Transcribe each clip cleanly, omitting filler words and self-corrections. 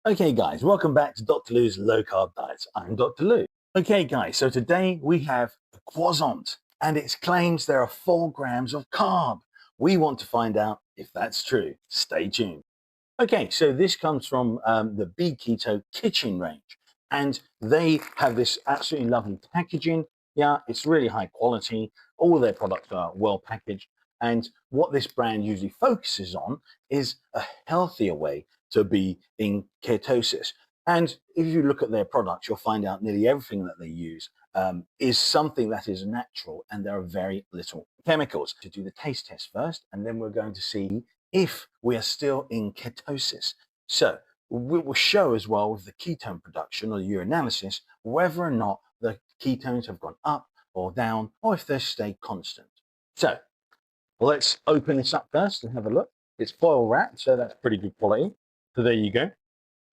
Okay guys, welcome back to Dr. Lou's Low Carb Diets. I'm Dr. Lou. Okay guys, so today we have a croissant and it claims there are 4 grams of carb. We want to find out if that's true. Stay tuned. Okay, so this comes from the BeKeto kitchen range and they have this absolutely lovely packaging. Yeah, it's really high quality. All their products are well packaged. And what this brand usually focuses on is a healthier way to be in ketosis. And if you look at their products, you'll find out nearly everything that they use is something that is natural and there are very little chemicals. To do the taste test first, and then we're going to see if we are still in ketosis. So we will show as well with the ketone production or the urinalysis whether or not the ketones have gone up or down or if they stay constant. So let's open this up first and have a look. It's foil wrapped, so that's pretty good quality. So there you go.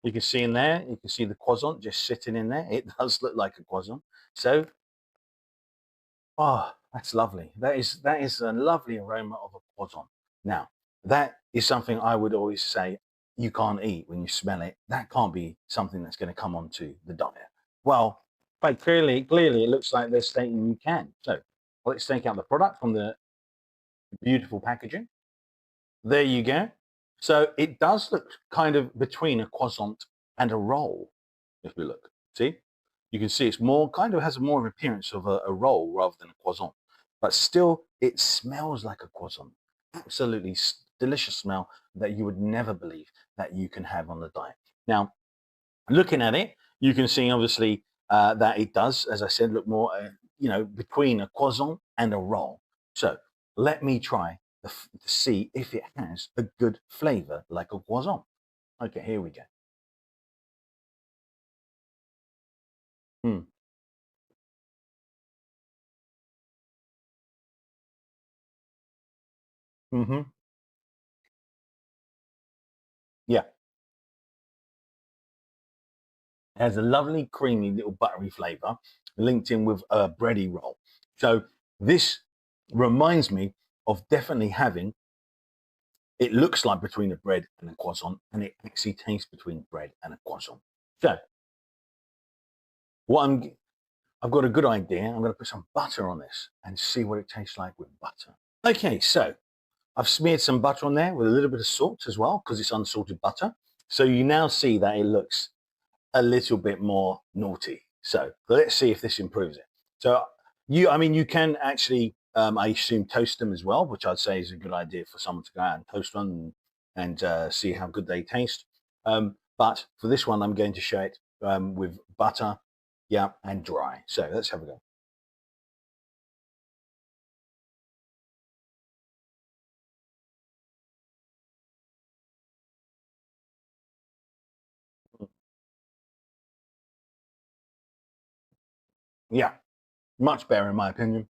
You can see in there, you can see the croissant just sitting in there. It does look like a croissant. So, oh, that's lovely. That is a lovely aroma of a croissant. Now, that is something I would always say you can't eat when you smell it. That can't be something that's going to come onto the diet. Well, quite clearly, it looks like they're stating you can. So let's take out the product from the beautiful packaging. There you go. So it does look kind of between a croissant and a roll. If we look, see, you can see it's more kind of has more appearance of a roll rather than a croissant, but still it smells like a croissant. Absolutely delicious smell that you would never believe that you can have on the diet. Now, looking at it, you can see obviously that it does, as I said, look more, between a croissant and a roll. So let me try to see if it has a good flavor like a croissant. Okay, here we go. Hmm. Mm-hmm. Yeah. It has a lovely, creamy little buttery flavor linked in with a bready roll. So this reminds me of definitely having, it looks like between a bread and a croissant, and it actually tastes between bread and a croissant. So what I've got a good idea. I'm going to put some butter on this and see what it tastes like with butter. Okay, so I've smeared some butter on there with a little bit of salt as well because it's unsalted butter. So you now see that it looks a little bit more naughty. So let's see if this improves it. So you can actually, I assume, toast them as well, which I'd say is a good idea for someone to go out and toast one and see how good they taste. But for this one, I'm going to show it with butter, yeah, and dry. So let's have a go. Yeah, much better in my opinion.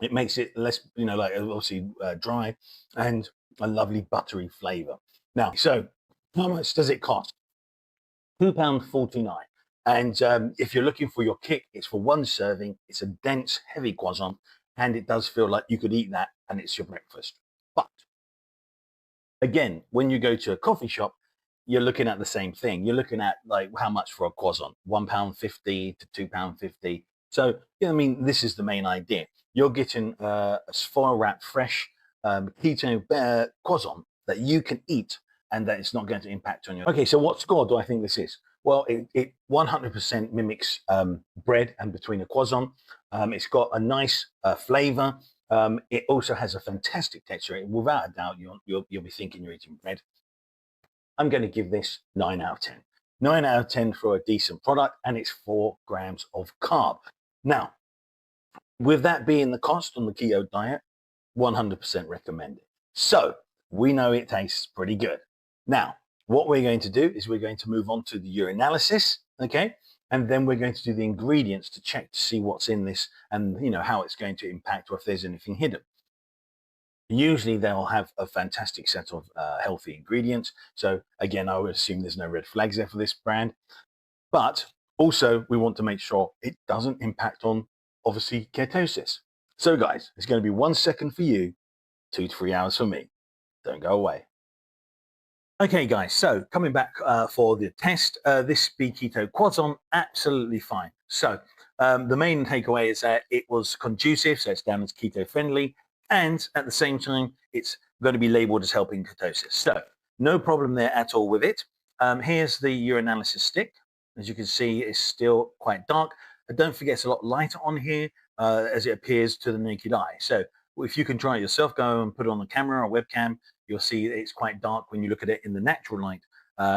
It makes it less, like obviously dry and a lovely buttery flavor. Now, so how much does it cost? £2.49. And if you're looking for your kick, it's for one serving. It's a dense, heavy croissant, and it does feel like you could eat that and it's your breakfast. But again, when you go to a coffee shop, you're looking at the same thing. You're looking at like how much for a croissant, £1.50 to £2.50. So, this is the main idea. You're getting a foil wrapped, fresh keto croissant that you can eat and that it's not going to impact on you. Okay, so what score do I think this is? Well, it 100% mimics bread and between a croissant. It's got a nice flavor. It also has a fantastic texture. Without a doubt, you'll be thinking you're eating bread. I'm going to give this 9 out of 10. 9 out of 10 for a decent product, and it's 4 grams of carb. Now, with that being the cost on the keto diet, 100% recommended. So we know it tastes pretty good. Now, what we're going to do is we're going to move on to the urinalysis, okay? And then we're going to do the ingredients to check to see what's in this and how it's going to impact or if there's anything hidden. Usually they'll have a fantastic set of healthy ingredients. So again, I would assume there's no red flags there for this brand. But also we want to make sure it doesn't impact on, obviously, ketosis. So guys, it's going to be 1 second for you, 2 to 3 hours for me. Don't go away. Okay, guys, so coming back for the test, this BeKeto Croissant, absolutely fine. So the main takeaway is that it was conducive, so it's down as keto friendly, and at the same time, it's going to be labeled as helping ketosis. So no problem there at all with it. Here's the urinalysis stick. As you can see, it's still quite dark. Don't forget, it's a lot lighter on here as it appears to the naked eye. So if you can try it yourself, go and put it on the camera or webcam, you'll see it's quite dark when you look at it in the natural light.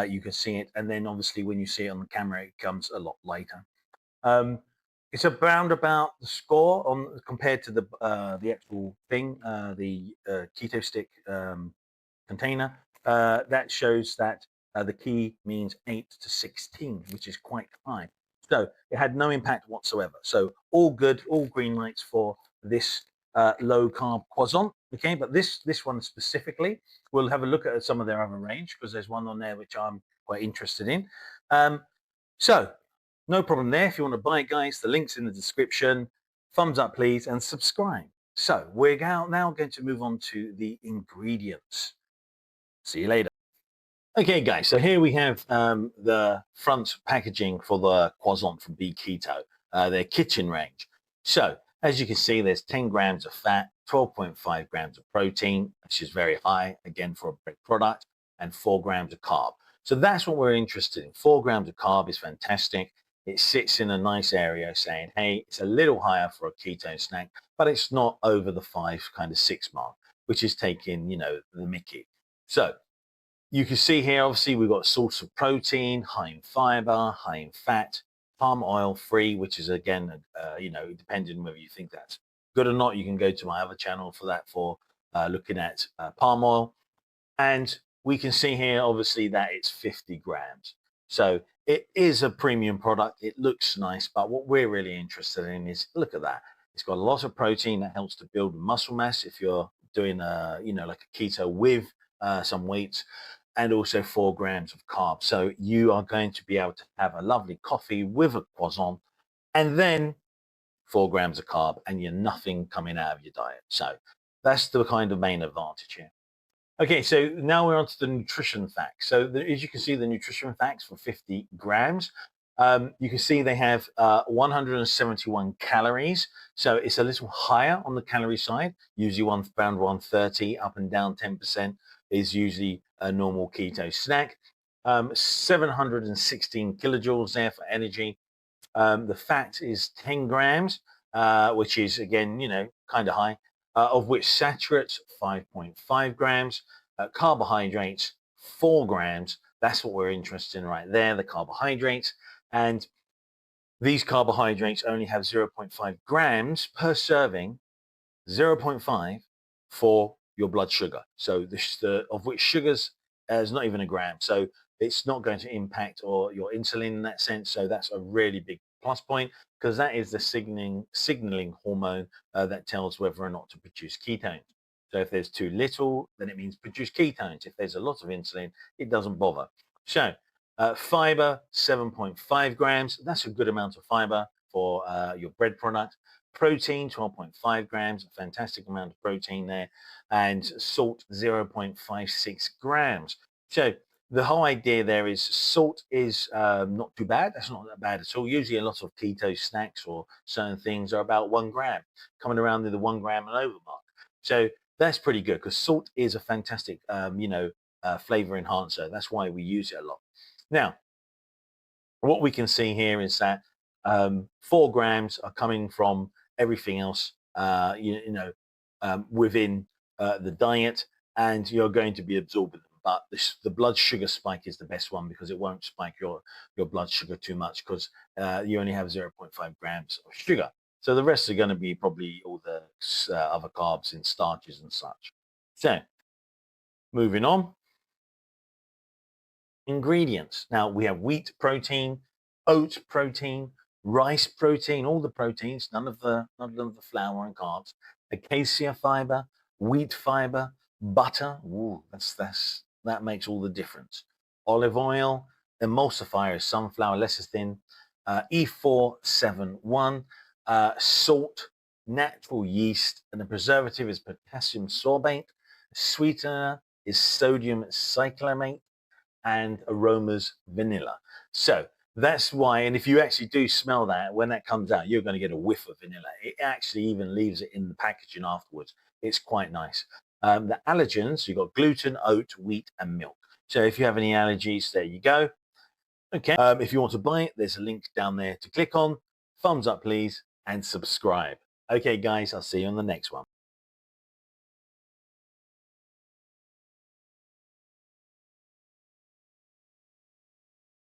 You can see it, and then obviously when you see it on the camera, it becomes a lot lighter. It's around about the score on compared to the actual thing, the keto stick container. That shows that the key means 8 to 16, which is quite high. So it had no impact whatsoever. So all good, all green lights for this low carb croissant. Okay, but this one specifically, we'll have a look at some of their other range because there's one on there which I'm quite interested in. So no problem there. If you want to buy it, guys, the link's in the description. Thumbs up, please, and subscribe. So we're now going to move on to the ingredients. See you later. Okay, guys, so here we have the front packaging for the croissant from BeKeto, their kitchen range. So as you can see, there's 10 grams of fat, 12.5 grams of protein, which is very high, again, for a bread product, and 4 grams of carb. So that's what we're interested in. 4 grams of carb is fantastic. It sits in a nice area saying, hey, it's a little higher for a keto snack, but it's not over the 5, kind of 6 mark, which is taking, the mickey. So you can see here, obviously, we've got source of protein, high in fiber, high in fat, palm oil free, which is, again, depending on whether you think that's good or not. You can go to my other channel for that, for looking at palm oil. And we can see here, obviously, that it's 50 grams. So it is a premium product. It looks nice, but what we're really interested in is, look at that. It's got a lot of protein that helps to build muscle mass if you're doing like a keto with some weights, and also 4 grams of carbs. So you are going to be able to have a lovely coffee with a croissant, and then 4 grams of carb, and you're nothing coming out of your diet. So that's the kind of main advantage here. Okay, so now we're on to the nutrition facts. So as you can see, the nutrition facts for 50 grams, you can see they have 171 calories. So it's a little higher on the calorie side, usually around 130, up and down 10% is usually a normal keto snack. 716 kilojoules there for energy. The fat is 10 grams, which is, again, kind of high, of which saturates 5.5 grams, carbohydrates 4 grams. That's what we're interested in right there, the carbohydrates. And these carbohydrates only have 0.5 grams per serving, 0.5 for your blood sugar. So of which sugars is not even a gram. So it's not going to impact your insulin in that sense. So that's a really big plus point, because that is the signaling hormone that tells whether or not to produce ketones. So if there's too little, then it means produce ketones. If there's a lot of insulin, it doesn't bother. So fiber, 7.5 grams. That's a good amount of fiber for your bread product. Protein, 12.5 grams, a fantastic amount of protein there. And salt, 0.56 grams. So the whole idea there is salt is not too bad. That's not that bad at all. Usually a lot of keto snacks or certain things are about 1 gram, coming around in the 1 gram and over mark. So that's pretty good, because salt is a fantastic, flavor enhancer. That's why we use it a lot. Now, what we can see here is that 4 grams are coming from everything else, within the diet, and you're going to be absorbing them. But the blood sugar spike is the best one, because it won't spike your blood sugar too much, because you only have 0.5 grams of sugar. So the rest are going to be probably all the other carbs and starches and such. So moving on. Ingredients. Now we have wheat protein, oat protein, rice protein, all the proteins, none of the flour and carbs, acacia fiber, wheat fiber, butter. Ooh, that makes all the difference. Olive oil, emulsifier is sunflower lecithin, E471, salt, natural yeast, and the preservative is potassium sorbate. Sweetener is sodium cyclamate. and aromas vanilla. So that's why, and if you actually do smell that, when that comes out, you're going to get a whiff of vanilla. It actually even leaves it in the packaging afterwards. It's quite nice. The allergens, you've got gluten, oat, wheat, and milk. So if you have any allergies, there you go. Okay, if you want to buy it, there's a link down there to click on. Thumbs up, please, and subscribe. Okay, guys, I'll see you on the next one.